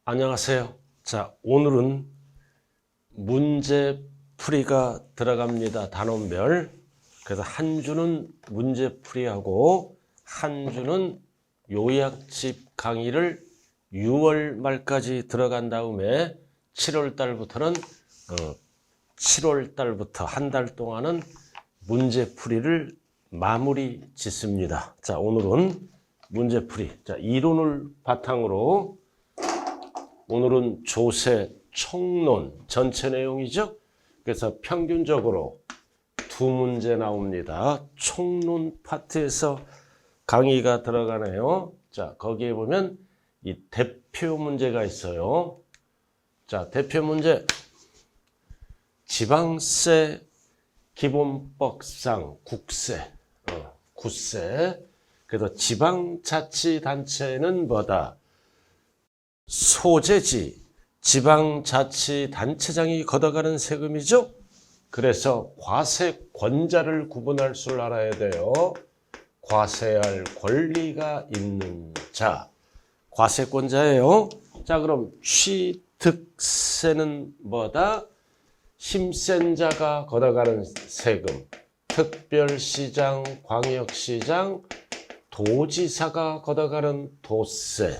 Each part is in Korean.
안녕하세요. 자, 오늘은 문제풀이가 들어갑니다. 단원별. 그래서 한 주는 문제풀이하고 한 주는 요약집 강의를 6월 말까지 들어간 다음에 7월 달부터는 7월 달부터 한 달 동안은 문제풀이를 마무리 짓습니다. 자, 오늘은 문제풀이. 자, 이론을 바탕으로 오늘은 조세 총론 전체 내용이죠. 그래서 평균적으로 두 문제 나옵니다. 총론 파트에서 강의가 들어가네요. 자, 거기에 보면 이 대표 문제가 있어요. 자, 대표 문제. 지방세 기본법상 국세, 국세. 그래서 지방자치단체는 뭐다? 소재지, 지방자치단체장이 걷어가는 세금이죠. 그래서 과세권자를 구분할 줄 알아야 돼요. 과세할 권리가 있는 자, 과세권자예요. 자, 그럼 취득세는 뭐다? 힘센 자가 걷어가는 세금. 특별시장, 광역시장, 도지사가 걷어가는 도세.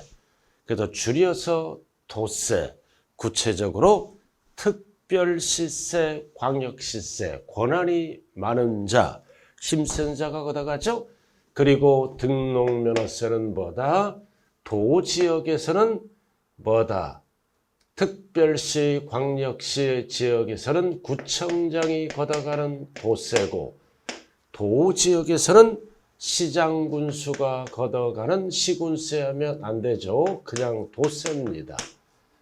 그래서 줄여서 도세, 구체적으로 특별시세, 광역시세, 권한이 많은 자, 힘센 자가 걷어가죠. 그리고 등록면허세는 뭐다? 도지역에서는 뭐다? 특별시, 광역시 지역에서는 구청장이 걷어가는 도세고, 도지역에서는 시장 군수가 걷어가는 시군세 하면 안 되죠. 그냥 도세입니다.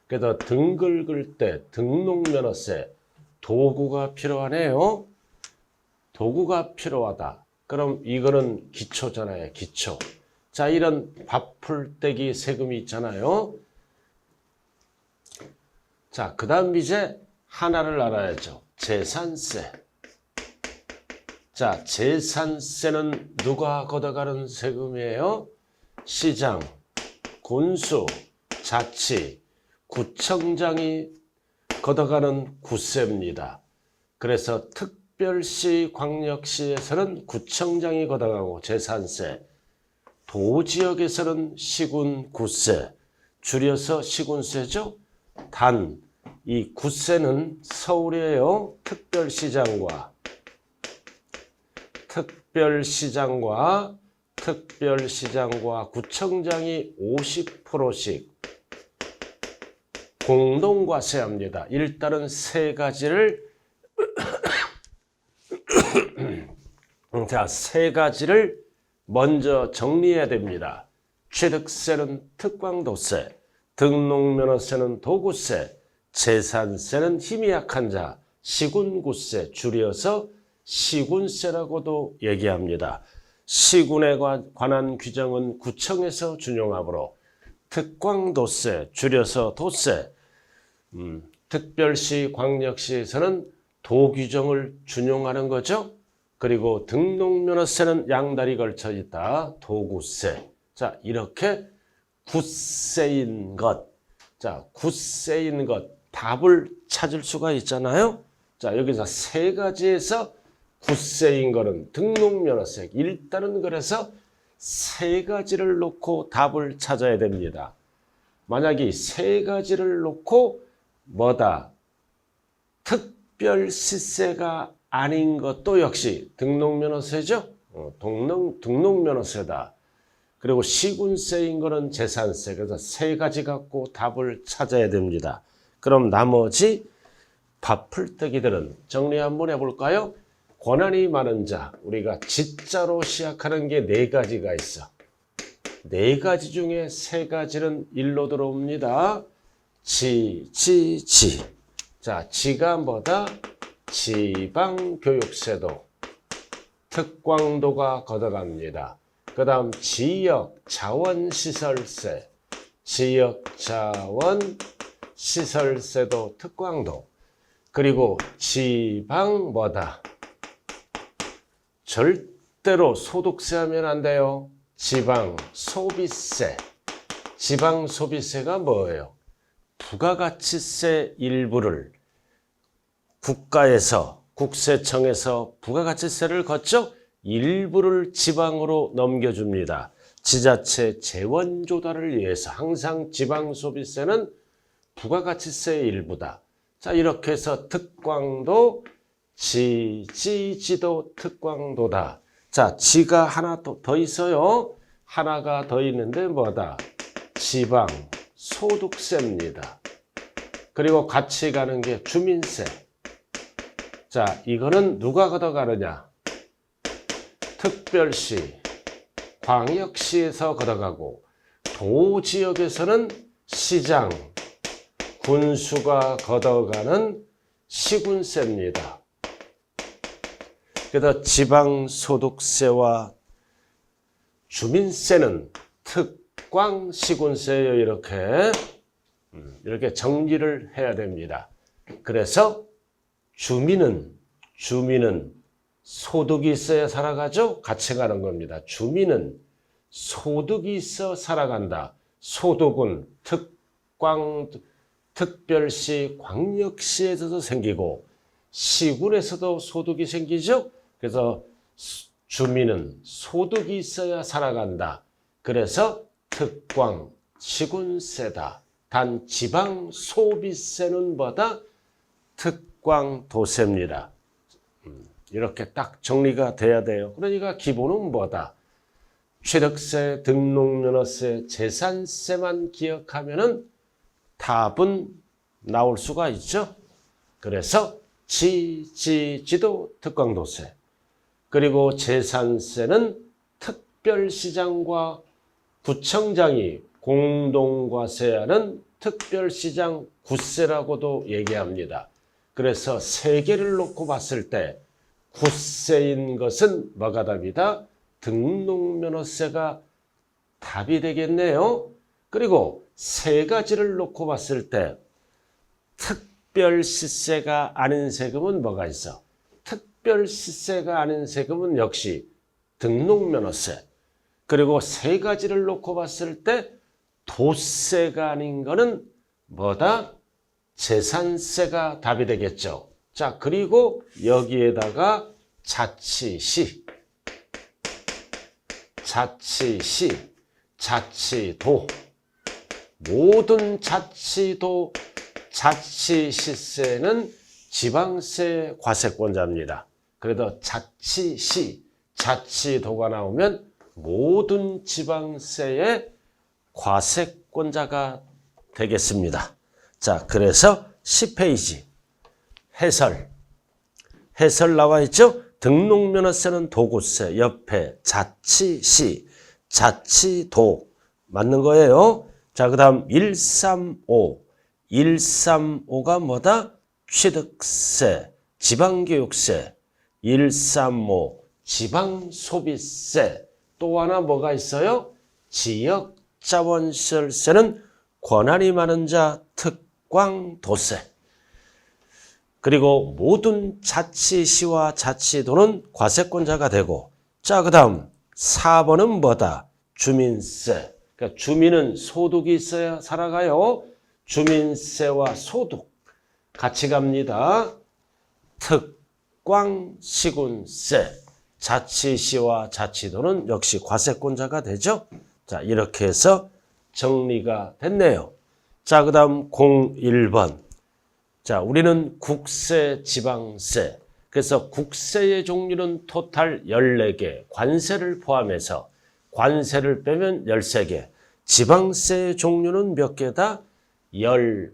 그래서 등 긁을 때 등록면허세, 도구가 필요하네요. 도구가 필요하다. 그럼 이거는 기초잖아요. 기초. 자, 이런 밥풀떼기 세금이 있잖아요. 자, 그 다음 이제 하나를 알아야죠. 재산세. 자, 재산세는 누가 걷어가는 세금이에요? 시장, 군수, 자치, 구청장이 걷어가는 구세입니다. 그래서 특별시, 광역시에서는 구청장이 걷어가고 재산세, 도지역에서는 시군 구세, 줄여서 시군세죠. 단, 이 구세는 서울이에요. 특별시장과 구청장이 50%씩 공동과세합니다. 일단은 세 가지를 자, 세 가지를 먼저 정리해야 됩니다. 취득세는 특광도세, 등록면허세는 도구세, 재산세는 힘이 약한 자, 시군구세, 줄여서 시군세라고도 얘기합니다. 시군에 관한 규정은 구청에서 준용하므로 특광도세, 줄여서 도세, 특별시, 광역시에서는 도규정을 준용하는 거죠. 그리고 등록면허세는 양다리 걸쳐 있다. 도구세. 자, 이렇게 구세인 것. 자, 구세인 것. 답을 찾을 수가 있잖아요. 자, 여기서 세 가지에서 구세인 거는 등록면허세. 일단은 그래서 세 가지를 놓고 답을 찾아야 됩니다. 만약에 세 가지를 놓고 뭐다? 특별시세가 아닌 것도 역시 등록면허세죠. 등록면허세다. 그리고 시군세인 거는 재산세. 그래서 세 가지 갖고 답을 찾아야 됩니다. 그럼 나머지 밥풀떼기들은 정리 한번 해볼까요? 권한이 많은 자, 우리가 지자로 시작하는 게 네 가지가 있어. 네 가지 중에 세 가지는 일로 들어옵니다. 지. 자, 지가 뭐다? 지방교육세도, 특광도가 걷어갑니다. 그 다음 지역자원시설세, 지역자원시설세도 특광도. 그리고 지방 뭐다? 절대로 소득세 하면 안 돼요. 지방소비세. 지방소비세가 뭐예요? 부가가치세 일부를 국가에서 국세청에서 부가가치세를 걷죠. 일부를 지방으로 넘겨줍니다. 지자체 재원 조달을 위해서 항상 지방소비세는 부가가치세의 일부다. 자, 이렇게 해서 특광도 지도 특광도다. 자, 지가 하나 더 있어요. 하나가 더 있는데 뭐다? 지방소득세입니다. 그리고 같이 가는 게 주민세. 자, 이거는 누가 걷어가느냐? 특별시, 광역시에서 걷어가고 도지역에서는 시장, 군수가 걷어가는 시군세입니다. 그래서 지방소득세와 주민세는 특광시군세예요. 이렇게 정리를 해야 됩니다. 그래서 주민은 소득이 있어야 살아가죠. 같이 가는 겁니다. 주민은 소득이 있어 살아간다. 소득은 특별시, 광역시에서도 생기고 시군에서도 소득이 생기죠. 그래서 주민은 소득이 있어야 살아간다. 그래서 특광, 시군세다. 단 지방소비세는 뭐다? 특광도세입니다. 이렇게 딱 정리가 돼야 돼요. 그러니까 기본은 뭐다? 취득세, 등록면허세, 재산세만 기억하면은 답은 나올 수가 있죠. 그래서 지도 특광도세. 그리고 재산세는 특별시장과 구청장이 공동과세하는 특별시장 구세라고도 얘기합니다. 그래서 세 개를 놓고 봤을 때 구세인 것은 뭐가 답이다? 등록면허세가 답이 되겠네요. 그리고 세 가지를 놓고 봤을 때 특별시세가 아닌 세금은 뭐가 있어? 특별시세가 아닌 세금은 역시 등록면허세. 그리고 세 가지를 놓고 봤을 때 도세가 아닌 거는 뭐다? 재산세가 답이 되겠죠. 자, 그리고 여기에다가 자치시, 자치도, 모든 자치시세는 지방세 과세권자입니다. 그래도 자치도가 나오면 모든 지방세의 과세권자가 되겠습니다. 자, 그래서 10페이지 해설 나와 있죠? 등록면허세는 도구세, 옆에 자치시, 자치도 맞는 거예요. 자, 그 다음 135가 뭐다? 취득세, 지방교육세, 135 지방소비세. 또 하나 뭐가 있어요? 지역자원시설세는 권한이 많은 자 특광도세. 그리고 모든 자치시와 자치도는 과세권자가 되고, 자, 그 다음 4번은 뭐다? 주민세. 그러니까 주민은 소득이 있어야 살아가요. 주민세와 소득 같이 갑니다. 특광시군세. 자치시와 자치도는 역시 과세권자가 되죠. 자, 이렇게 해서 정리가 됐네요. 자, 그 다음 01번. 자, 우리는 국세, 지방세. 그래서 국세의 종류는 토탈 14개, 관세를 포함해서 관세를 빼면 13개. 지방세의 종류는 몇 개다? 11,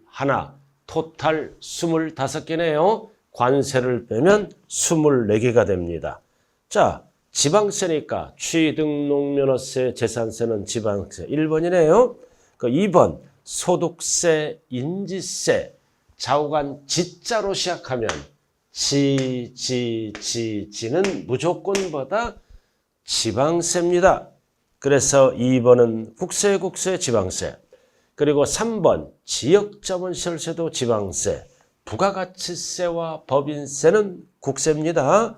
토탈 25개네요. 관세를 빼면 24개가 됩니다. 자, 지방세니까 취등록면허세, 재산세는 지방세 1번이네요. 그 2번 소득세, 인지세. 좌우간 지자로 시작하면 지는 무조건 뭐다? 지방세입니다. 그래서 2번은 국세, 지방세. 그리고 3번 지역자본시설세도 지방세. 부가가치세와 법인세는 국세입니다.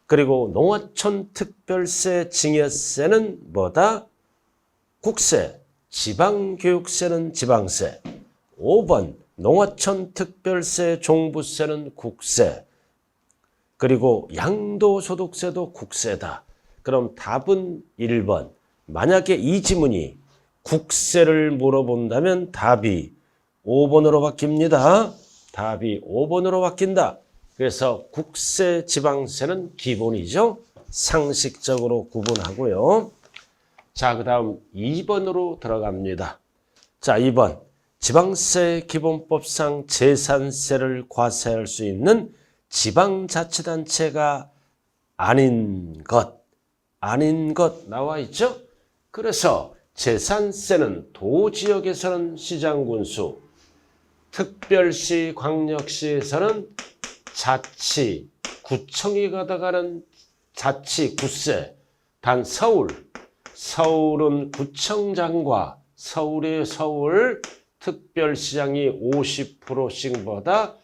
그리고 농어촌 특별세, 징여세는 뭐다? 국세. 지방교육세는 지방세. 5번 농어촌 특별세 종부세는 국세. 그리고 양도소득세도 국세다. 그럼 답은 1번. 만약에 이 지문이 국세를 물어본다면 답이 5번으로 바뀝니다. 답이 5번으로 바뀐다. 그래서 국세, 지방세는 기본이죠. 상식적으로 구분하고요. 자, 그 다음 2번으로 들어갑니다. 자, 2번. 지방세 기본법상 재산세를 과세할 수 있는 지방자치단체가 아닌 것 나와 있죠? 그래서 재산세는 도지역에서는 시장군수, 특별시, 광역시에서는 자치, 구청이 걷어가는 자치구세. 단 서울은 구청장과 서울 특별시장이 50%씩보다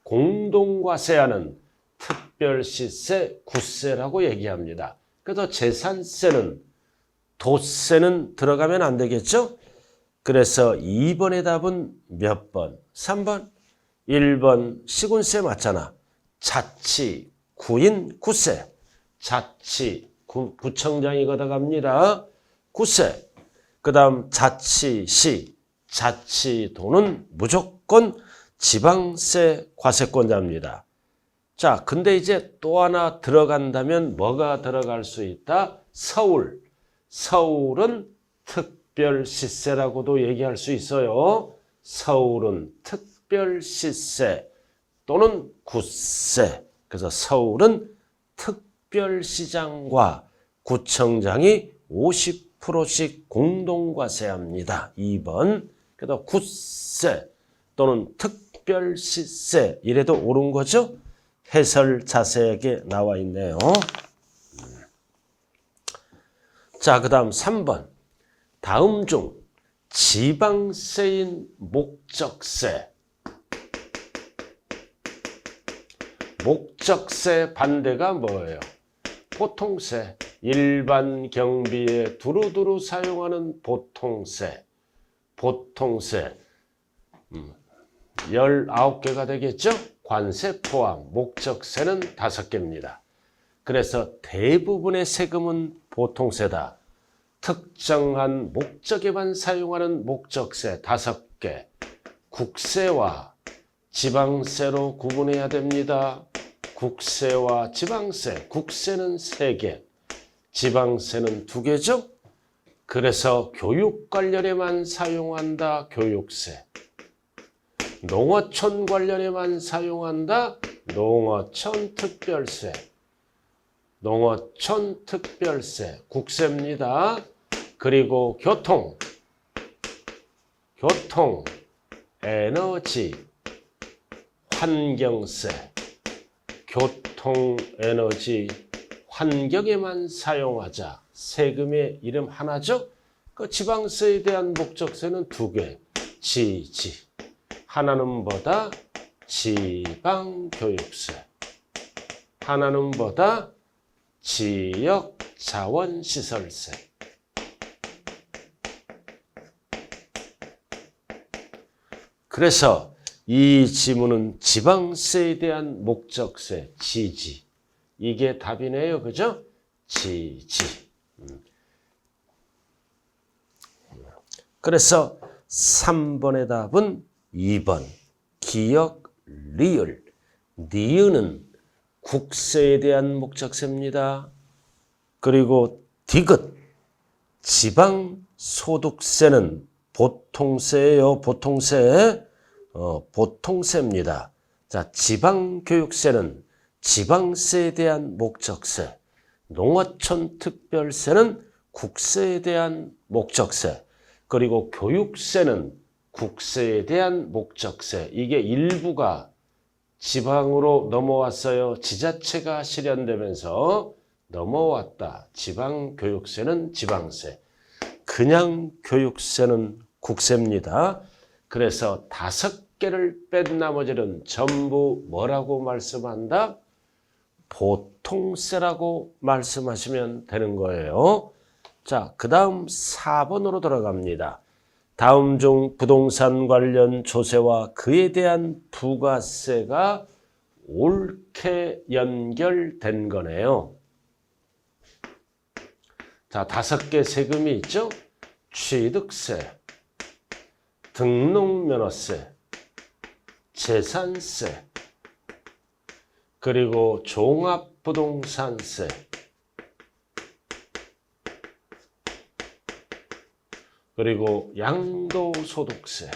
공동과세하는 특별시세, 구세라고 얘기합니다. 그래서 재산세는, 도세는 들어가면 안 되겠죠? 그래서 2번의 답은 몇 번? 3번? 1번 시군세 맞잖아. 자치, 구인, 구세. 자치, 구청장이 걷어갑니다. 구세. 그 다음 자치시, 자치도는 무조건 지방세 과세권자입니다. 자, 근데 이제 또 하나 들어간다면 뭐가 들어갈 수 있다? 서울은 특별시세라고도 얘기할 수 있어요. 서울은 특별시세 또는 구세. 그래서 서울은 특별시장과 구청장이 50%씩 공동과세합니다. 2번. 그래서 구세 또는 특별시세 이래도 옳은 거죠? 해설 자세하게 나와 있네요. 자, 그 다음 3번. 다음 중 지방세인 목적세. 목적세 반대가 뭐예요? 보통세. 일반 경비에 두루두루 사용하는 보통세. 19개가 되겠죠? 관세 포함, 목적세는 5개입니다. 그래서 대부분의 세금은 보통세다. 특정한 목적에만 사용하는 목적세 5개. 국세와 지방세로 구분해야 됩니다. 국세와 지방세. 국세는 3개, 지방세는 2개죠? 그래서 교육 관련에만 사용한다. 교육세. 농어촌 관련에만 사용한다. 농어촌 특별세. 농어촌 특별세. 국세입니다. 그리고 교통, 에너지, 환경세. 교통, 에너지, 환경에만 사용하자. 세금의 이름 하나죠? 그 지방세에 대한 목적세는 2개. 지지. 하나는 뭐다? 지방교육세. 하나는 뭐다? 지역자원시설세. 그래서 이 지문은 지방세에 대한 목적세, 지지. 이게 답이네요. 그죠? 지지. 그래서 3번의 답은 2번. 기역, 리을. 니은은 국세에 대한 목적세입니다. 그리고 디귿. 지방소득세는 보통세예요. 보통세. 보통세입니다. 자, 지방교육세는 지방세에 대한 목적세. 농어촌 특별세는 국세에 대한 목적세. 그리고 교육세는 국세에 대한 목적세. 이게 일부가 지방으로 넘어왔어요. 지자체가 실현되면서 넘어왔다. 지방교육세는 지방세. 그냥 교육세는 국세입니다. 그래서 5개를 뺀 나머지는 전부 뭐라고 말씀한다? 보통세라고 말씀하시면 되는 거예요. 자, 그 다음 4번으로 들어갑니다. 다음 중 부동산 관련 조세와 그에 대한 부가세가 옳게 연결된 거네요. 자, 5개 세금이 있죠? 취득세, 등록면허세, 재산세, 그리고 종합부동산세, 그리고 양도소득세.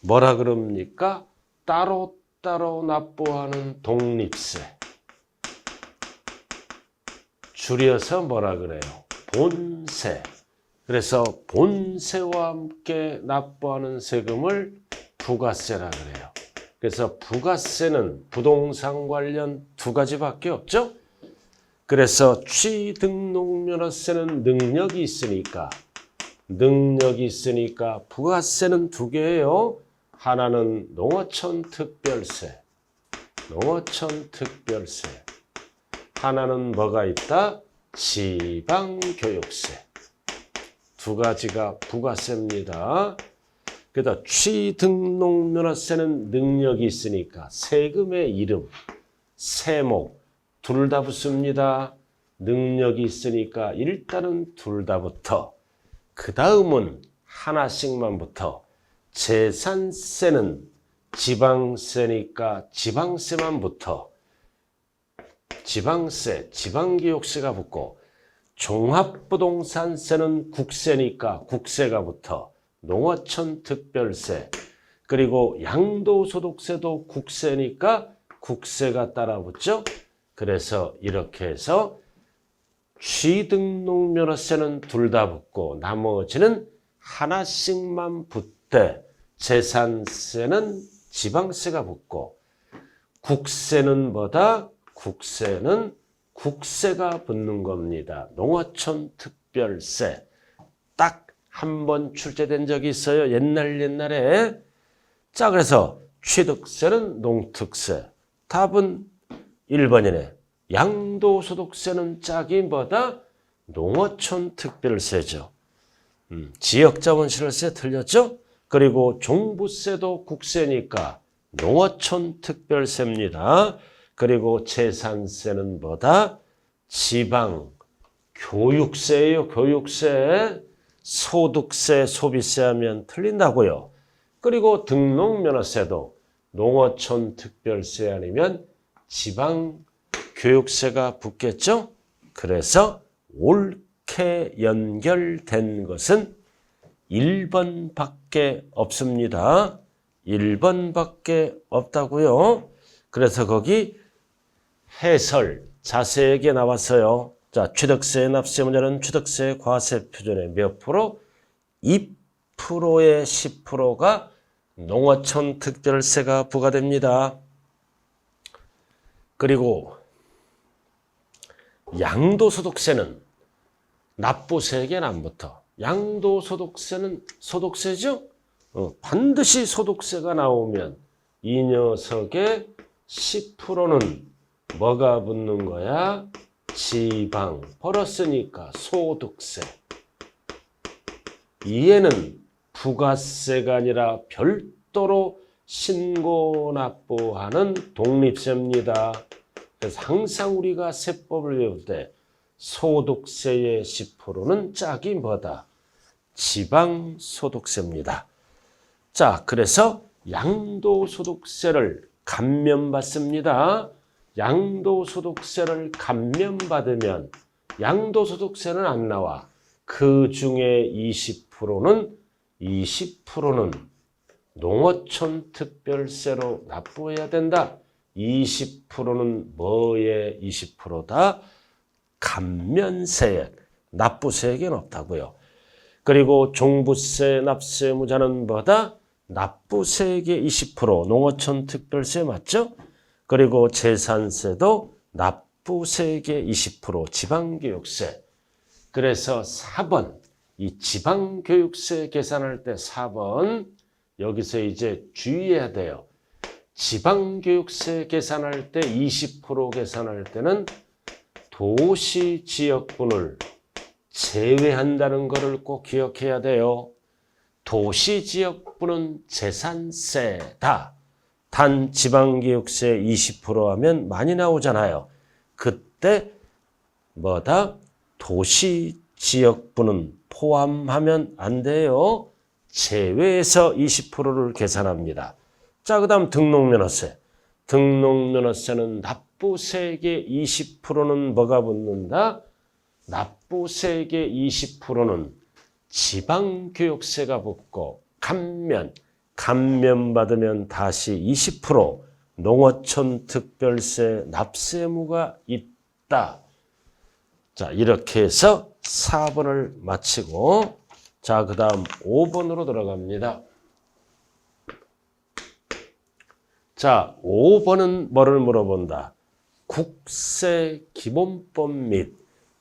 뭐라 그럽니까? 따로따로 납부하는 독립세. 줄여서 뭐라 그래요? 본세. 그래서 본세와 함께 납부하는 세금을 부가세라 그래요. 그래서 부가세는 부동산 관련 2가지밖에 없죠? 그래서 취등록면허세는 능력이 있으니까 부가세는 2개예요. 하나는 농어촌 특별세. 하나는 뭐가 있다? 지방교육세. 2가지가 부가세입니다. 그래서 취등록면허세는 능력이 있으니까 세금의 이름, 세목 둘 다 붙습니다. 능력이 있으니까 일단은 둘 다 붙어. 그 다음은 하나씩만 붙어. 재산세는 지방세니까 지방세만 붙어. 지방세, 지방교육세가 붙고, 종합부동산세는 국세니까 국세가 붙어. 농어촌 특별세. 그리고 양도소득세도 국세니까 국세가 따라 붙죠. 그래서 이렇게 해서 취등록면허세는 둘 다 붙고 나머지는 하나씩만 붙대. 재산세는 지방세가 붙고 국세는 뭐다? 국세는 국세가 붙는 겁니다. 농어촌 특별세. 딱 한 번 출제된 적이 있어요. 옛날에. 자, 그래서 취득세는 농특세. 답은 1번이네. 양도소득세는 짝이 뭐다? 농어촌 특별세죠. 지역자본시설세 틀렸죠? 그리고 종부세도 국세니까 농어촌 특별세입니다. 그리고 재산세는 뭐다? 지방 교육세예요. 교육세. 소득세, 소비세 하면 틀린다고요. 그리고 등록면허세도 농어촌 특별세 아니면 지방 교육세가 붙겠죠? 그래서 옳게 연결된 것은 1번밖에 없습니다. 1번밖에 없다고요. 그래서 거기 해설 자세하게 나왔어요. 자, 취득세 납세 문제는 취득세 과세 표준의 몇 프로? 2%의 10%가 농어촌 특별세가 부과됩니다. 그리고 양도소득세는 납부세에겐 안 붙어. 양도소득세는 소득세죠? 반드시 소득세가 나오면 이 녀석의 10%는 뭐가 붙는 거야? 지방. 벌었으니까 소득세. 이에는 부가세가 아니라 별도로 신고 납부하는 독립세입니다. 그래서 항상 우리가 세법을 외울 때 소득세의 10%는 짝이 뭐다? 지방소득세입니다. 자, 그래서 양도소득세를 감면받습니다. 양도소득세를 감면받으면 양도소득세는 안 나와. 그 중에 20%는 농어촌 특별세로 납부해야 된다. 20%는 뭐의 20%다? 감면세액, 납부세액은 없다고요. 그리고 종부세, 납세, 무자는 뭐다? 납부세액의 20%, 농어촌 특별세 맞죠? 그리고 재산세도 납부세액의 20%, 지방교육세. 그래서 4번, 이 지방교육세 계산할 때 4번, 여기서 이제 주의해야 돼요. 지방교육세 계산할 때 20% 계산할 때는 도시 지역분을 제외한다는 것을 꼭 기억해야 돼요. 도시 지역분은 재산세다. 단 지방교육세 20% 하면 많이 나오잖아요. 그때 뭐다? 도시 지역분은 포함하면 안 돼요. 제외해서 20%를 계산합니다. 자, 그 다음 등록면허세. 등록면허세는 납부세액의 20%는 뭐가 붙는다? 납부세액의 20%는 지방교육세가 붙고 감면 받으면 다시 20% 농어촌 특별세 납세 의무가 있다. 자, 이렇게 해서 4번을 마치고 자, 그 다음 5번으로 들어갑니다. 자, 5번은 뭐를 물어본다? 국세 기본법 및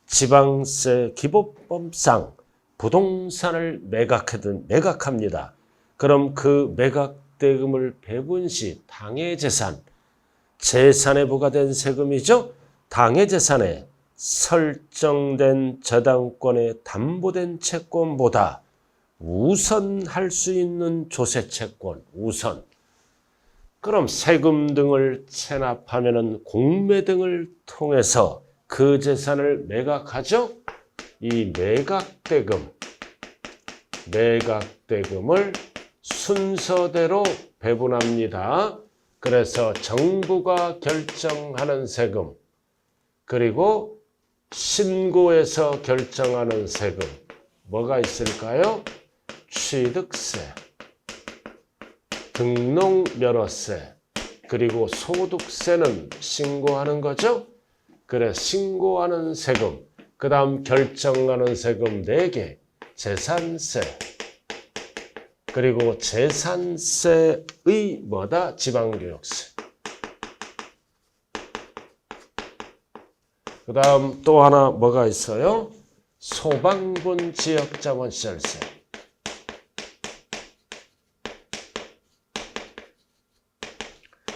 지방세 기본법상 부동산을 매각합니다. 그럼 그 매각대금을 배분 시 당해재산, 재산에 부과된 세금이죠. 당해재산에 설정된 저당권의 담보된 채권보다 우선할 수 있는 조세채권, 우선. 그럼 세금 등을 체납하면은 공매 등을 통해서 그 재산을 매각하죠. 이 매각대금을 순서대로 배분합니다. 그래서 정부가 결정하는 세금, 그리고 신고에서 결정하는 세금, 뭐가 있을까요? 취득세, 등록면허세, 그리고 소득세는 신고하는 거죠. 그래, 신고하는 세금, 그 다음 결정하는 세금 4개, 재산세, 그리고 재산세의 뭐다? 지방교육세. 그 다음 또 하나 뭐가 있어요? 소방분 지역자본시설세.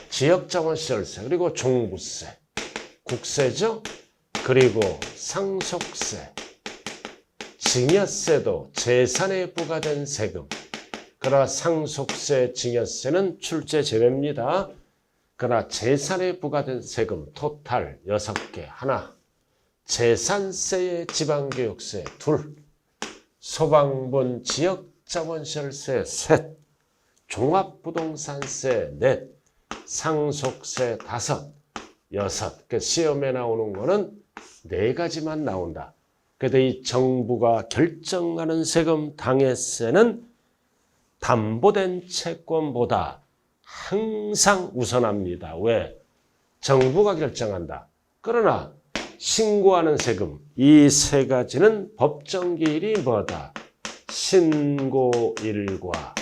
지역자본시설세, 그리고 종부세, 국세죠? 그리고 상속세, 증여세도 재산에 부과된 세금. 그러나 상속세, 증여세는 출제 제외입니다. 그러나 재산에 부과된 세금 토탈 6개 하나, 재산세의 지방교육세 둘, 소방분 지역자본시설세 셋, 종합부동산세 넷, 상속세 5, 6. 그 시험에 나오는 거는 4가지만 나온다. 그래도 이 정부가 결정하는 세금 당해세는 담보된 채권보다 항상 우선합니다. 왜? 정부가 결정한다. 그러나 신고하는 세금, 이 3가지는 법정기일이 뭐다? 신고일과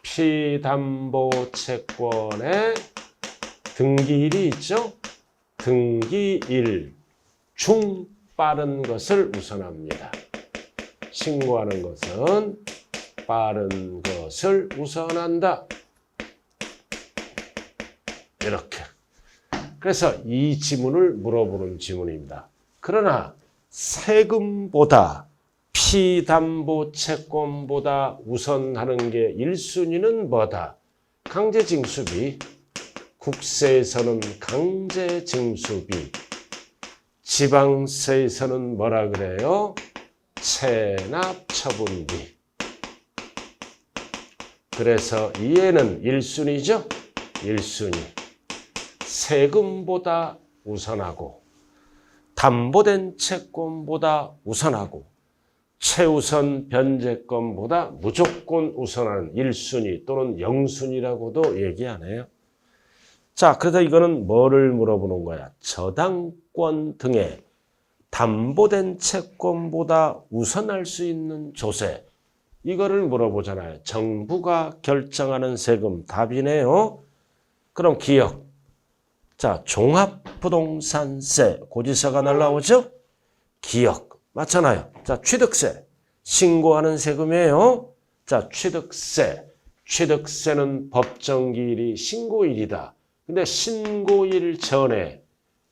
피담보채권의 등기일이 있죠? 등기일 중 빠른 것을 우선합니다. 신고하는 것은 빠른 것을 우선한다. 이렇게. 그래서 이 지문을 물어보는 지문입니다. 그러나 세금보다 피담보채권보다 우선하는 게 1순위는 뭐다? 강제징수비. 국세에서는 강제징수비. 지방세에서는 뭐라 그래요? 체납처분비. 그래서 이해는 1순위죠? 1순위. 세금보다 우선하고 담보된 채권보다 우선하고 최우선 변제권보다 무조건 우선하는 1순위 또는 0순위라고도 얘기하네요. 자, 그래서 이거는 뭐를 물어보는 거야? 저당권 등의 담보된 채권보다 우선할 수 있는 조세. 이거를 물어보잖아요. 정부가 결정하는 세금 답이네요. 그럼 기억. 자, 종합부동산세 고지서가 날라오죠? 기억. 맞잖아요. 자, 취득세. 신고하는 세금이에요. 자, 취득세. 취득세는 법정기일이 신고일이다. 근데 신고일 전에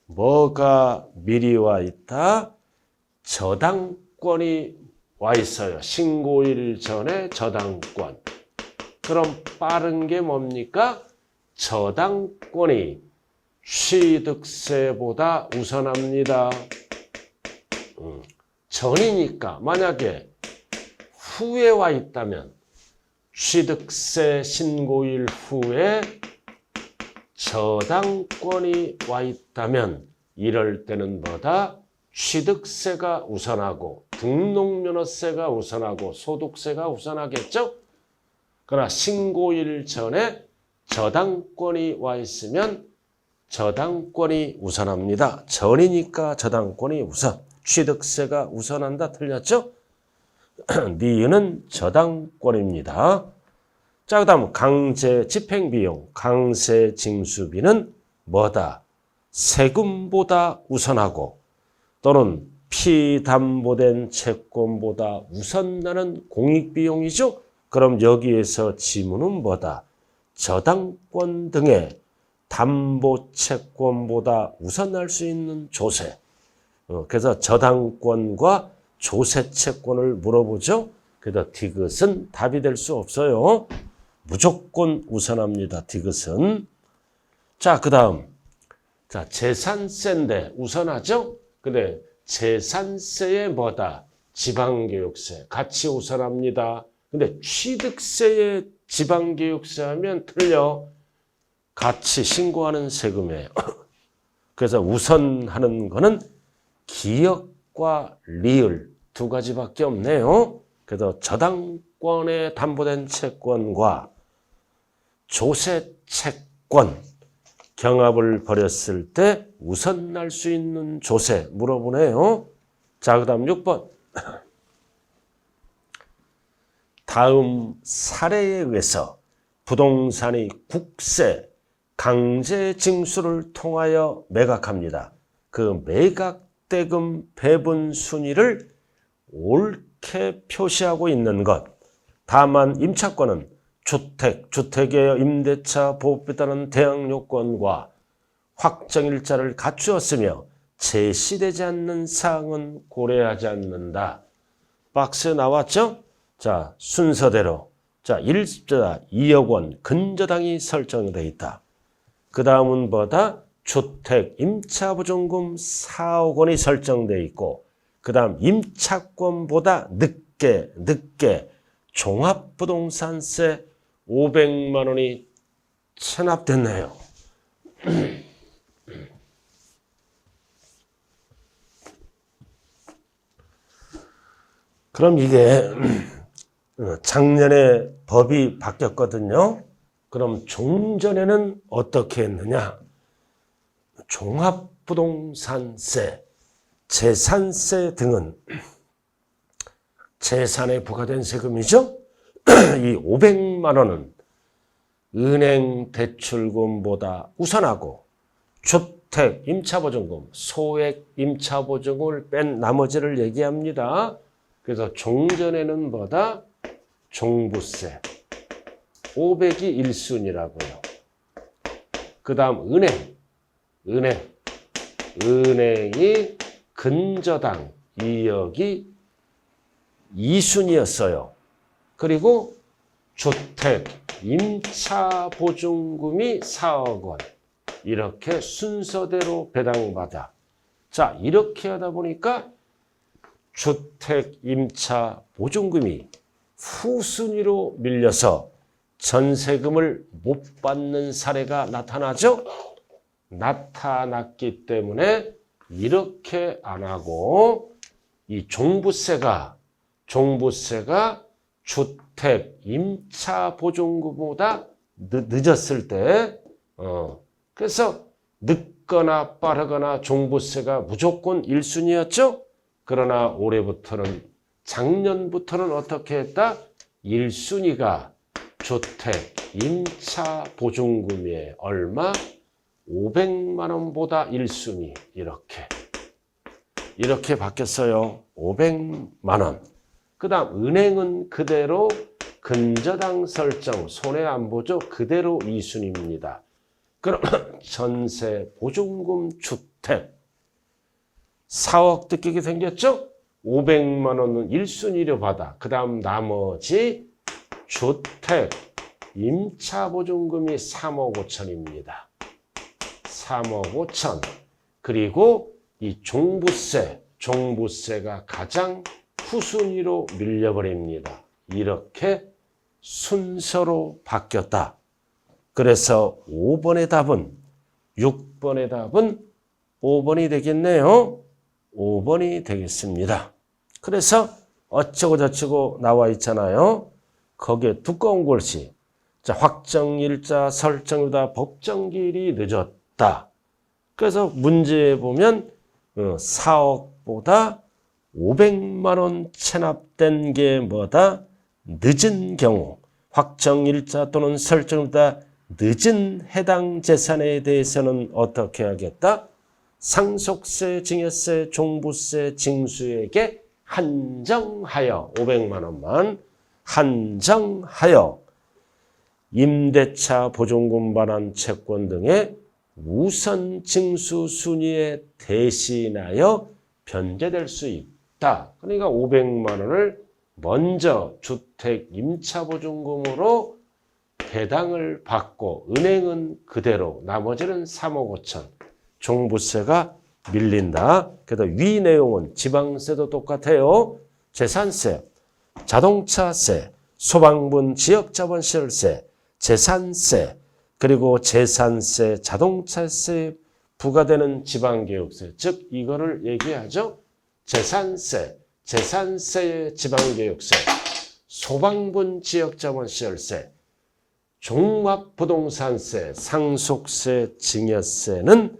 뭐가 미리 와 있다? 저당권이 와 있어요. 신고일 전에 저당권. 그럼 빠른 게 뭡니까? 저당권이 취득세보다 우선합니다. 전이니까 만약에 후에 와 있다면 취득세 신고일 후에 저당권이 와 있다면 이럴 때는 뭐다? 취득세가 우선하고 등록면허세가 우선하고 소득세가 우선하겠죠? 그러나 신고일 전에 저당권이 와 있으면 저당권이 우선합니다. 전이니까 저당권이 우선. 취득세가 우선한다. 틀렸죠? 니은은 저당권입니다. 자, 그 다음 강제 집행비용, 강세 징수비는 뭐다? 세금보다 우선하고 또는 피담보된 채권보다 우선나는 공익비용이죠? 그럼 여기에서 지문은 뭐다? 저당권 등의 담보채권보다 우선할 수 있는 조세. 그래서 저당권과 조세채권을 물어보죠. 그래서 디귿은 답이 될 수 없어요. 무조건 우선합니다. 디귿은. 자, 그 다음. 자, 재산세인데 우선하죠? 근데 재산세에 뭐다? 지방교육세. 같이 우선합니다. 근데 취득세에 지방교육세 하면 틀려. 같이 신고하는 세금이에요. 그래서 우선하는 거는 기역과 리을 두 가지밖에 없네요. 그래서 저당권에 담보된 채권과 조세 채권 경합을 벌였을 때 우선 날 수 있는 조세 물어보네요. 자, 그 다음 6번. 다음 사례에 의해서 부동산이 국세 강제 징수를 통하여 매각합니다. 그 매각대금 배분 순위를 옳게 표시하고 있는 것. 다만 임차권은 주택, 주택의 임대차 보호법에 따른 대항 요건과 확정일자를 갖추었으며 제시되지 않는 사항은 고려하지 않는다. 박스에 나왔죠? 자, 순서대로. 자, 1자 2억 원 근저당이 설정되어 있다. 그 다음은 뭐다? 주택 임차보증금 4억 원이 설정되어 있고 그 다음 임차권보다 늦게 종합부동산세 500만 원이 체납됐네요. 그럼 이게 작년에 법이 바뀌었거든요. 그럼 종전에는 어떻게 했느냐? 종합부동산세, 재산세 등은 재산에 부과된 세금이죠. 이 500만 원은 은행 대출금보다 우선하고 주택 임차보증금, 소액 임차보증을 뺀 나머지를 얘기합니다. 그래서 종전에는 뭐다? 종부세. 500이 1순위라고요. 그 다음 은행이 근저당 2억이 2순위였어요. 그리고 주택 임차보증금이 4억 원. 이렇게 순서대로 배당받아. 자, 이렇게 하다 보니까 주택 임차보증금이 후순위로 밀려서 전세금을 못 받는 사례가 나타나죠? 나타났기 때문에 이렇게 안 하고 이 종부세가 주택 임차보증금보다 늦었을 때 그래서 늦거나 빠르거나 종부세가 무조건 1순위였죠? 그러나 작년부터는 어떻게 했다? 1순위가 주택 임차보증금이 얼마? 500만 원보다 1순위 이렇게 바뀌었어요. 500만 원. 그 다음 은행은 그대로 근저당 설정 손해 안 보죠. 그대로 2순위입니다. 그럼 전세 보증금 주택 4억 뜯기게 생겼죠? 500만 원은 1순위로 받아. 그 다음 나머지 주택 임차 보증금이 3억 5천입니다. 3억 5천. 그리고 이 종부세가 가장 후순위로 밀려버립니다. 이렇게 순서로 바뀌었다. 그래서 5번의 답은 6번의 답은 5번이 되겠네요. 5번이 되겠습니다. 그래서 어쩌고 저쩌고 나와 있잖아요. 거기에 두꺼운 글씨. 자, 확정일자 설정보다 법정기일이 늦었다. 그래서 문제에 보면 4억보다 500만 원 체납된 게 뭐다? 늦은 경우. 확정일자 또는 설정보다 늦은 해당 재산에 대해서는 어떻게 하겠다? 상속세, 증여세, 종부세, 징수에게 한정하여 500만 원만 한정하여 임대차 보증금 반환 채권 등의 우선 징수 순위에 대신하여 변제될 수 있다. 그러니까 500만 원을 먼저 주택 임차 보증금으로 배당을 받고 은행은 그대로 나머지는 3억 5천 종부세가 밀린다. 그래서 위 내용은 지방세도 똑같아요. 재산세, 자동차세, 소방분 지역자본시설세, 재산세, 그리고 재산세, 자동차세 부과되는 지방교육세, 즉 이거를 얘기하죠. 재산세, 재산세의 지방교육세, 소방분 지역자본시설세, 종합부동산세, 상속세, 증여세는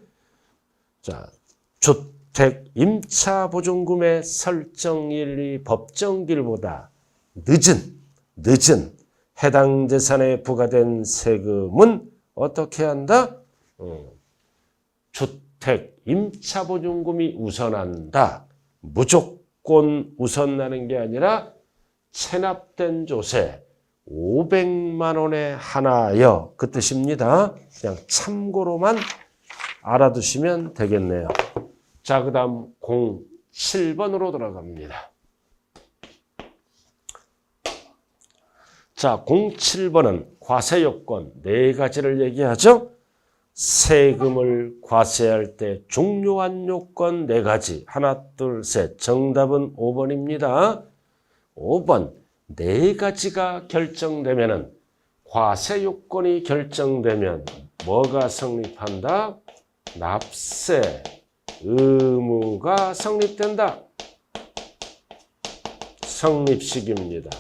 자, 주택 임차 보증금의 설정일이 법정기일보다 늦은 해당 재산에 부과된 세금은 어떻게 한다? 주택 임차 보증금이 우선한다. 무조건 우선나는 게 아니라 체납된 조세 500만 원에 하나여 그 뜻입니다. 그냥 참고로만 알아두시면 되겠네요. 자, 그 다음 07번으로 들어갑니다. 자, 07번은 과세요건 4가지를 얘기하죠. 세금을 과세할 때 중요한 요건 4가지. 하나, 둘, 셋. 정답은 5번입니다. 5번. 4가지가 결정되면은 과세요건이 결정되면 뭐가 성립한다? 납세 의무가 성립된다. 성립식입니다.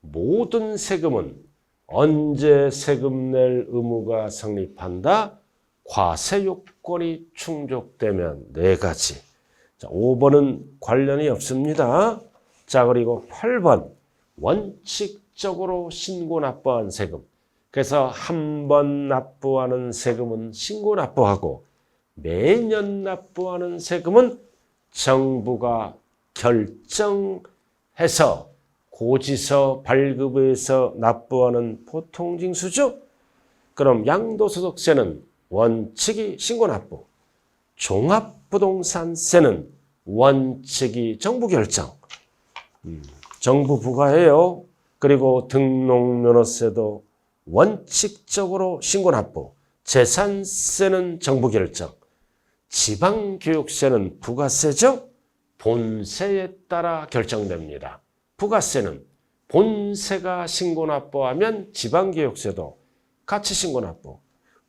모든 세금은 언제 세금 낼 의무가 성립한다? 과세요건이 충족되면 4가지. 자, 5번은 관련이 없습니다. 자, 그리고 8번. 원칙적으로 신고 납부한 세금. 그래서 한 번 납부하는 세금은 신고 납부하고 매년 납부하는 세금은 정부가 결정해서 고지서 발급해서 납부하는 보통징수죠. 그럼 양도소득세는 원칙이 신고 납부, 종합부동산세는 원칙이 정부 결정, 정부 부과해요. 그리고 등록면허세도 원칙적으로 신고 납부, 재산세는 정부 결정, 지방교육세는 부가세죠. 본세에 따라 결정됩니다. 부가세는 본세가 신고 납부하면 지방교육세도 같이 신고 납부,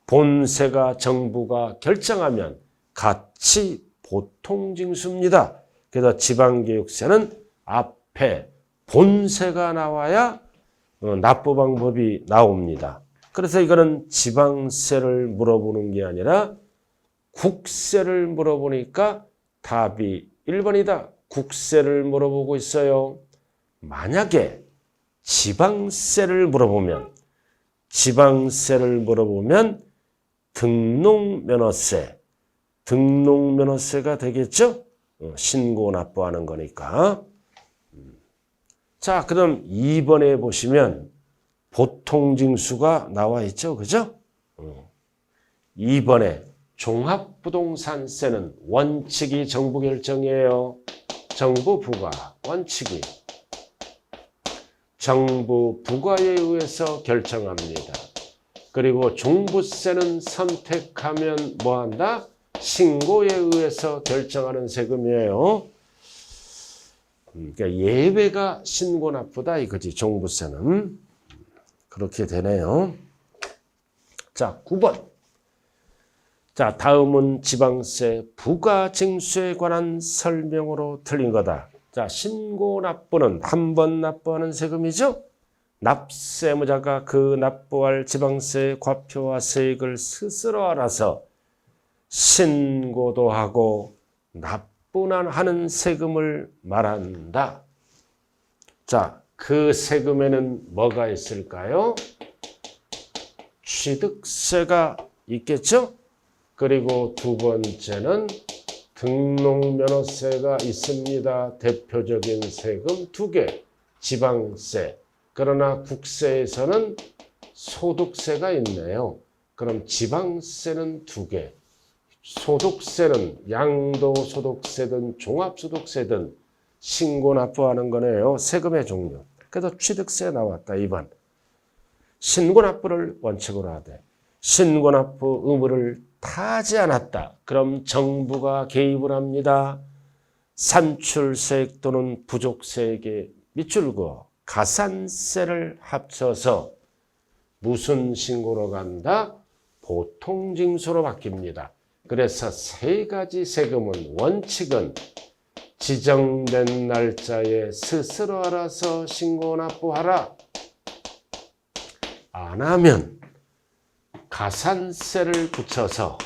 본세가 정부가 결정하면 같이 보통징수입니다. 그래서 지방교육세는 앞에 본세가 나와야 납부 방법이 나옵니다. 그래서 이거는 지방세를 물어보는 게 아니라 국세를 물어보니까 답이 1번이다. 국세를 물어보고 있어요. 만약에 지방세를 물어보면 등록면허세가 되겠죠? 신고 납부하는 거니까. 자, 그럼 2번에 보시면 보통징수가 나와 있죠. 그죠? 2번에 종합부동산세는 원칙이 정부 결정이에요. 정부 부과 원칙이 정부 부과에 의해서 결정합니다. 그리고 종부세는 선택하면 뭐한다? 신고에 의해서 결정하는 세금이에요. 그러니까 예외가 신고 납부다 이거지. 종부세는. 그렇게 되네요. 자, 9번. 자, 다음은 지방세 부가징수에 관한 설명으로 틀린 거다. 자, 신고 납부는 한 번 납부하는 세금이죠. 납세무자가 그 납부할 지방세 과표와 세액을 스스로 알아서 신고도 하고 납부나 하는 세금을 말한다. 자, 그 세금에는 뭐가 있을까요? 취득세가 있겠죠? 그리고 두 번째는 등록면허세가 있습니다. 대표적인 세금 2개, 지방세. 그러나 국세에서는 소득세가 있네요. 그럼 지방세는 2개, 소득세는 양도소득세든 종합소득세든 신고 납부하는 거네요. 세금의 종류. 그래서 취득세 나왔다. 2번. 신고 납부를 원칙으로 하되 신고 납부 의무를 타지 않았다. 그럼 정부가 개입을 합니다. 산출세액 또는 부족세액에 밑줄고 가산세를 합쳐서 무슨 신고로 간다? 보통징수로 바뀝니다. 그래서 세 가지 세금은 원칙은 지정된 날짜에 스스로 알아서 신고 납부하라. 안 하면 가산세를 붙여서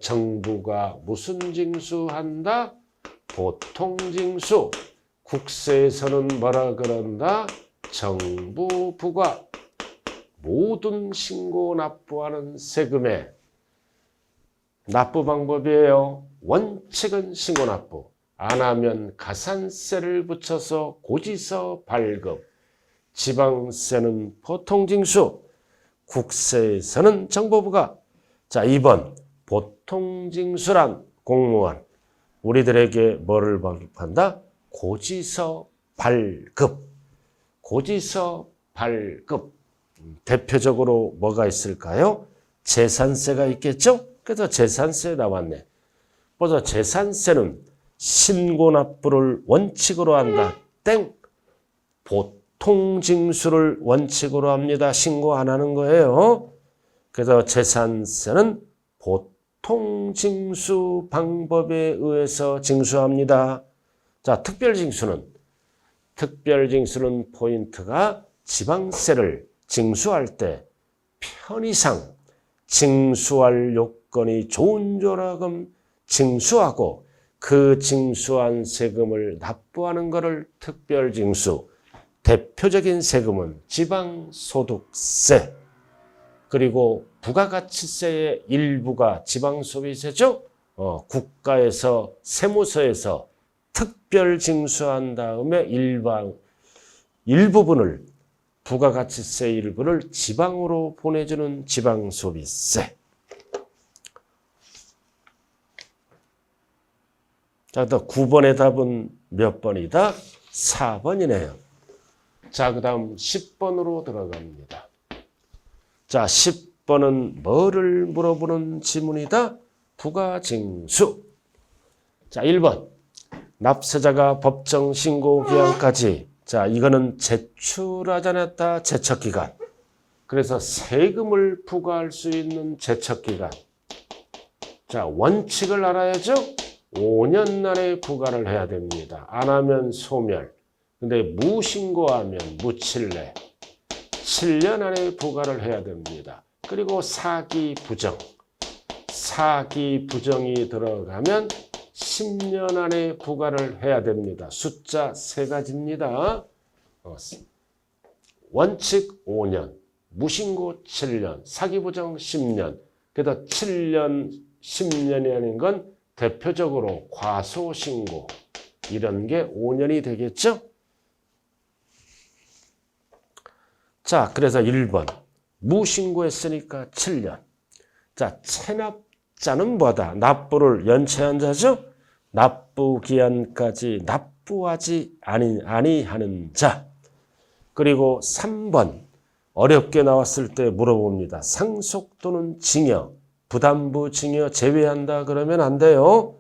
정부가 무슨 징수한다? 보통징수. 국세에서는 뭐라 그런다? 정부 부과. 모든 신고 납부하는 세금의 납부 방법이에요. 원칙은 신고 납부. 안 하면 가산세를 붙여서 고지서 발급. 지방세는 보통징수. 국세에서는 정보부가. 자, 2번 보통징수란 공무원 우리들에게 뭐를 발급한다? 고지서 발급. 고지서 발급. 대표적으로 뭐가 있을까요? 재산세가 있겠죠? 그래서 재산세 나왔네. 보자, 재산세는 신고 납부를 원칙으로 한다. 땡. 보통징수를 원칙으로 합니다. 신고 안 하는 거예요. 그래서 재산세는 보통징수 방법에 의해서 징수합니다. 자, 특별징수는 포인트가 지방세를 징수할 때 편의상 징수할 요건이 좋은 조라금 징수하고 그 징수한 세금을 납부하는 것을 특별징수. 대표적인 세금은 지방소득세. 그리고 부가가치세의 일부가 지방소비세죠. 국가에서 세무서에서 특별징수한 다음에 일부분을 부가가치세 일부를 지방으로 보내주는 지방소비세. 자, 또 9번의 답은 몇 번이다? 4번이네요. 자, 그 다음 10번으로 들어갑니다. 자, 10번은 뭐를 물어보는 지문이다? 부가징수. 자, 1번. 납세자가 법정 신고 기한까지. 자, 이거는 제출하지 않았다. 제척기간. 그래서 세금을 부과할 수 있는 제척기간. 자, 원칙을 알아야죠. 5년 안에 부과를 해야 됩니다. 안 하면 소멸. 근데 무신고하면 무칠례. 7년 안에 부과를 해야 됩니다. 그리고 사기 부정. 사기 부정이 들어가면 10년 안에 부과를 해야 됩니다. 숫자 3가지입니다. 원칙 5년, 무신고 7년, 사기 부정 10년. 그래서 7년, 10년이 아닌 건 대표적으로 과소신고. 이런 게 5년이 되겠죠? 자, 그래서 1번. 무신고했으니까 7년. 자, 체납자는 뭐다? 납부를 연체한 자죠? 납부기한까지 납부하지 아니하는 자. 그리고 3번 어렵게 나왔을 때 물어봅니다. 상속 또는 징여, 부담부 징여 제외한다 그러면 안 돼요.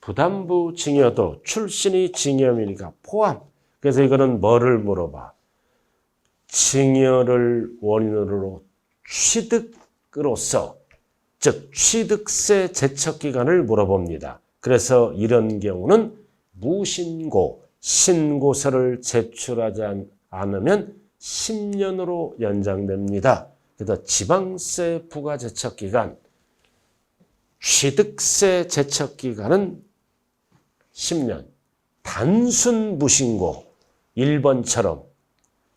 부담부 징여도 출신이 징여이니까 포함. 그래서 이거는 뭐를 물어봐? 징여를 원인으로 취득으로서, 즉 취득세 제척기간을 물어봅니다. 그래서 이런 경우는 무신고, 신고서를 제출하지 않으면 10년으로 연장됩니다. 그래서 지방세 부과 제척기간, 취득세 제척기간은 10년. 단순 무신고, 1번처럼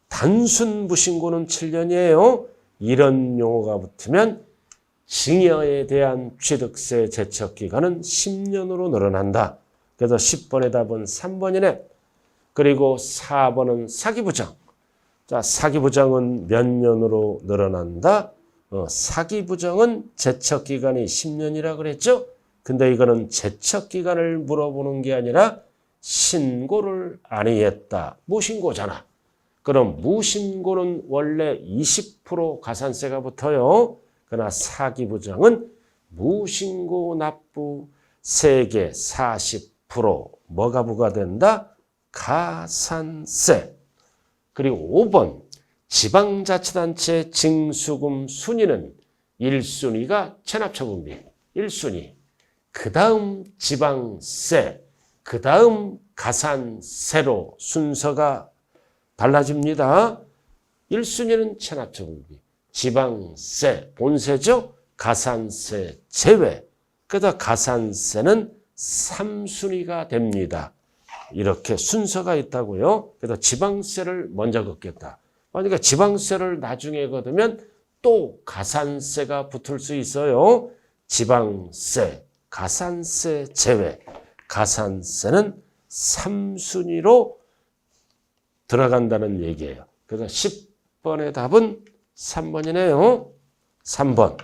단순 무신고는 7년이에요. 이런 용어가 붙으면 징여에 대한 취득세 제척기간은 10년으로 늘어난다. 그래서 10번의 답은 3번이네. 그리고 4번은 사기부정. 자, 사기부정은 몇 년으로 늘어난다? 사기부정은 제척기간이 10년이라 그랬죠? 근데 이거는 제척기간을 물어보는 게 아니라 신고를 아니했다. 무신고잖아. 그럼 무신고는 원래 20% 가산세가 붙어요. 그러나 사기부정은 무신고 납부 세계 40% 뭐가 부과된다? 가산세. 그리고 5번 지방자치단체 징수금 순위는 1순위가 체납처분비 1순위, 그 다음 지방세, 그 다음 가산세로 순서가 달라집니다. 1순위는 체납처분비, 지방세, 본세죠? 가산세 제외. 그래서 가산세는 3순위가 됩니다. 이렇게 순서가 있다고요. 그래서 지방세를 먼저 걷겠다. 그러니까 지방세를 나중에 걷으면 또 가산세가 붙을 수 있어요. 지방세, 가산세 제외. 가산세는 3순위로 들어간다는 얘기예요. 그래서 10번의 답은 3번이네요. 3번.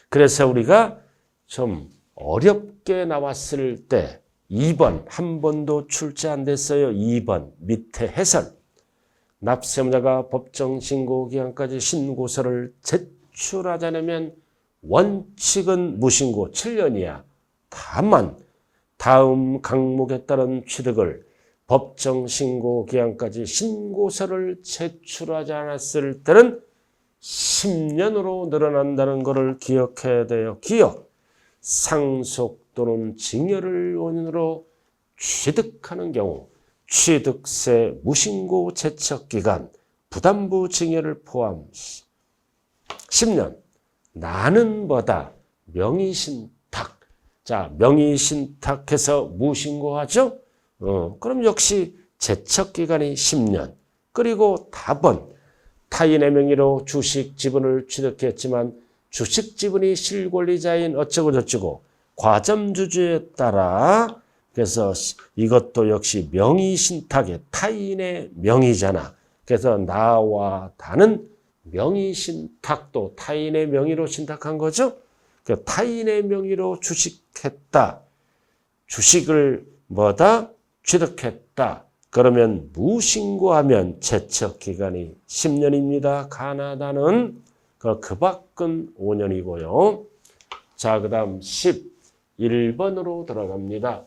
그래서 우리가 좀 어렵게 나왔을 때 2번 한 번도 출제 안 됐어요. 2번 밑에 해설. 납세자가 법정 신고 기한까지 신고서를 제출하지 않으면 원칙은 무신고 7년이야. 다만 다음 항목에 따른 취득을 법정 신고 기한까지 신고서를 제출하지 않았을 때는 10년으로 늘어난다는 것을 기억해야 돼요. 기억. 상속 또는 징여를 원인으로 취득하는 경우 취득세 무신고 제척기간 부담부 징여를 포함 10년. 나는 뭐다? 명의신탁. 자, 명의신탁해서 무신고하죠? 그럼 역시 제척기간이 10년. 그리고 답은 타인의 명의로 주식 지분을 취득했지만 주식 지분이 실권리자인 어쩌고 저쩌고 과점주주에 따라, 그래서 이것도 역시 명의신탁의 타인의 명의잖아. 그래서 나와 다는 명의신탁도 타인의 명의로 신탁한 거죠. 타인의 명의로 주식했다. 주식을 뭐다? 취득했다. 그러면 무신고하면 제척기간이 10년입니다. 가나다는 그 밖은 5년이고요. 자, 그 다음 11번으로 들어갑니다.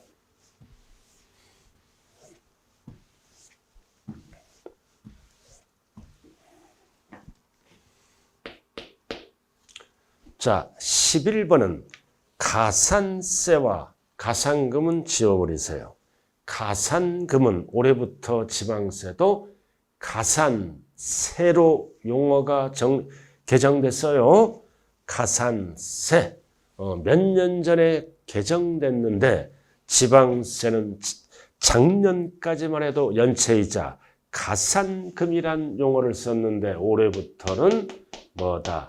자, 11번은 가산세와 가산금은 지워버리세요. 가산금은 올해부터 지방세도 가산세로 용어가 개정됐어요. 가산세. 몇 년 전에 개정됐는데 지방세는 작년까지만 해도 연체이자 가산금이란 용어를 썼는데 올해부터는 뭐다?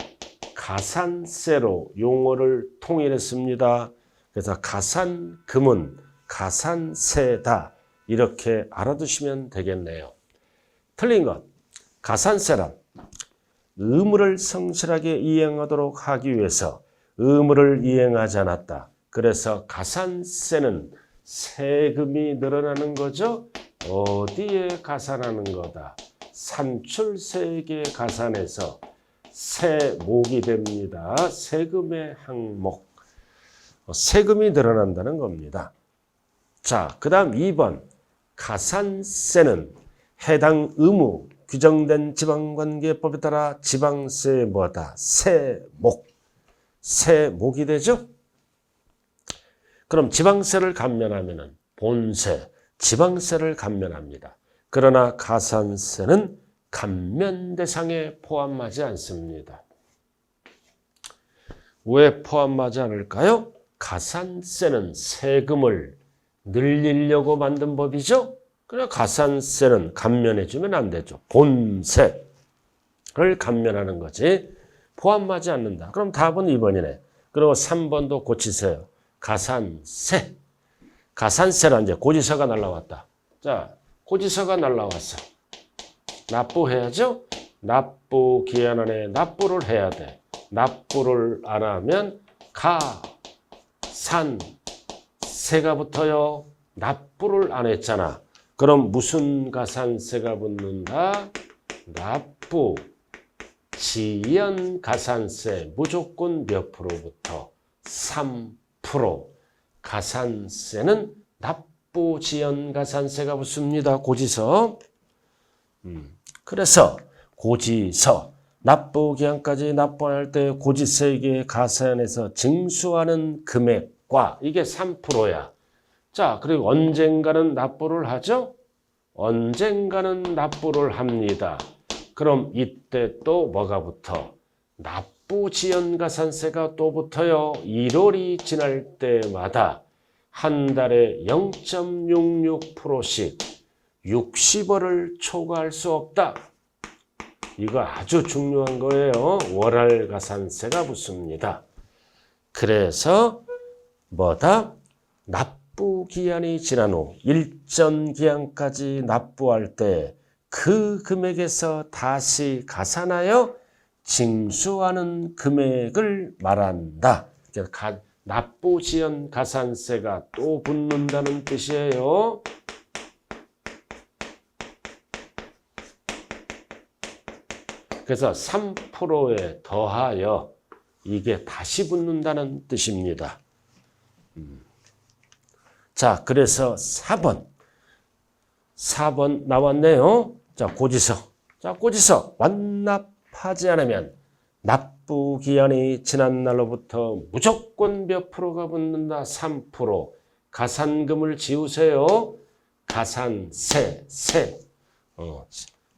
가산세로 용어를 통일했습니다. 그래서 가산금은 가산세다. 이렇게 알아두시면 되겠네요. 틀린 것. 가산세란 의무를 성실하게 이행하도록 하기 위해서 의무를 이행하지 않았다. 그래서 가산세는 세금이 늘어나는 거죠. 어디에 가산하는 거다? 산출세액에 가산해서 세목이 됩니다. 세금의 항목. 세금이 늘어난다는 겁니다. 자, 그 다음 2번. 가산세는 해당 의무 규정된 지방관계법에 따라 지방세의 뭐다? 세목. 세목이 되죠? 그럼 지방세를 감면하면은 본세, 지방세를 감면합니다. 그러나 가산세는 감면 대상에 포함하지 않습니다. 왜 포함하지 않을까요? 가산세는 세금을 늘리려고 만든 법이죠. 그러나 가산세는 감면해주면 안 되죠. 본세를 감면하는 거지 포함하지 않는다. 그럼 답은 2번이네. 그리고 3번도 고치세요. 가산세. 가산세란 이제 고지서가 날라왔다. 자, 고지서가 날라왔어. 납부해야죠. 납부 기한 안에 납부를 해야 돼. 납부를 안 하면 가산세가 붙어요. 납부를 안 했잖아. 그럼 무슨 가산세가 붙는다? 납부 지연 가산세 무조건 몇 프로부터? 3%. 가산세는 납부 지연 가산세가 붙습니다. 고지서. 그래서 고지서 납부 기한까지 납부할 때 고지서에게 가산해서 징수하는 금액과 이게 3%야. 자, 그리고 언젠가는 납부를 하죠? 언젠가는 납부를 합니다. 그럼 이때 또 뭐가 붙어? 납부 지연 가산세가 또 붙어요. 1월이 지날 때마다 한 달에 0.66%씩 60월을 초과할 수 없다. 이거 아주 중요한 거예요. 월할 가산세가 붙습니다. 그래서 뭐다? 납부 기한이 지난 후 일정 기한까지 납부할 때 그 금액에서 다시 가산하여 징수하는 금액을 말한다. 납부 지연 가산세가 또 붙는다는 뜻이에요. 그래서 3%에 더하여 이게 다시 붙는다는 뜻입니다. 자, 그래서 4번 나왔네요. 자, 고지서. 자, 고지서. 완납하지 않으면 납부 기한이 지난 날로부터 무조건 몇 프로가 붙는다? 3%. 가산금을 지우세요. 가산세.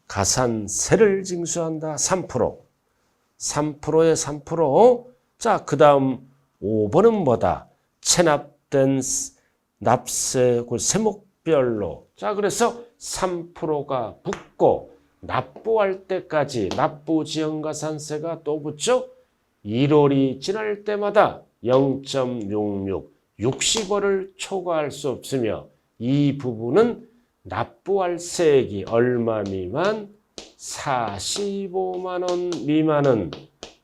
가산세를 징수한다. 3%. 3%에 3%. 자, 그 다음 5번은 뭐다? 체납된 납세 세목별로. 자, 그래서 3%가 붙고 납부할 때까지 납부 지연가산세가 또 붙죠. 1월이 지날 때마다 0.66, 60월을 초과할 수 없으며 이 부분은 납부할 세액이 얼마 미만? 45만 원 미만은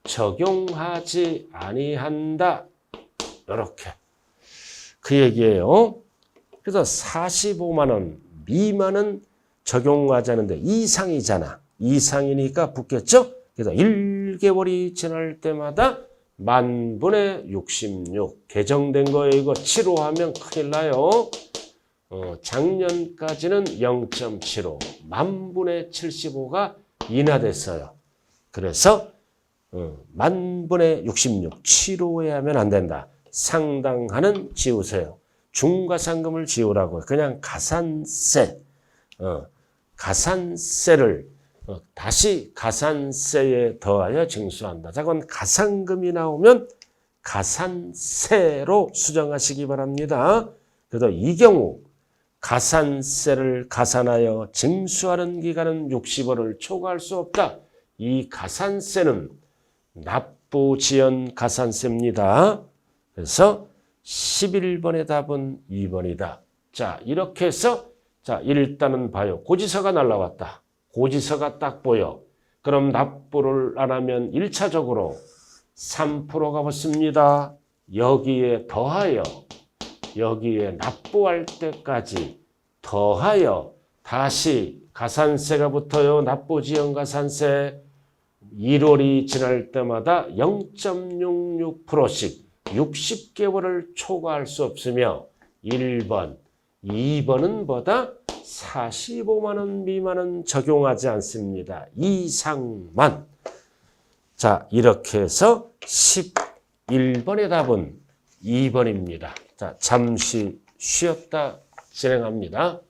적용하지 아니한다. 이렇게 그 얘기예요. 그래서 45만 원 미만은 적용하지 않는데 이상이잖아. 이상이니까 붙겠죠? 그래서 1개월이 지날 때마다 만분의 66 개정된 거예요. 이거 7호 하면 큰일 나요. 작년까지는 0.75 만분의 75가 인하됐어요. 그래서 만분의 66 7호에 하면 안 된다. 상당하는 지우세요. 중과상금을 지우라고. 그냥 가산세. 가산세를 다시 가산세에 더하여 징수한다. 자, 그건 가산금이 나오면 가산세로 수정하시기 바랍니다. 그래서 이 경우 가산세를 가산하여 징수하는 기간은 60월을 초과할 수 없다. 이 가산세는 납부지연 가산세입니다. 그래서 11번의 답은 2번이다. 자, 이렇게 해서 자, 일단은 봐요. 고지서가 날라왔다. 고지서가 딱 보여. 그럼 납부를 안 하면 1차적으로 3%가 붙습니다. 여기에 더하여 여기에 납부할 때까지 더하여 다시 가산세가 붙어요. 납부지연가산세 1월이 지날 때마다 0.66%씩 60개월을 초과할 수 없으며 1번, 2번은 뭐다? 45만 원 미만은 적용하지 않습니다. 이상만. 자, 이렇게 해서 11번의 답은 2번입니다. 자, 잠시 쉬었다 진행합니다.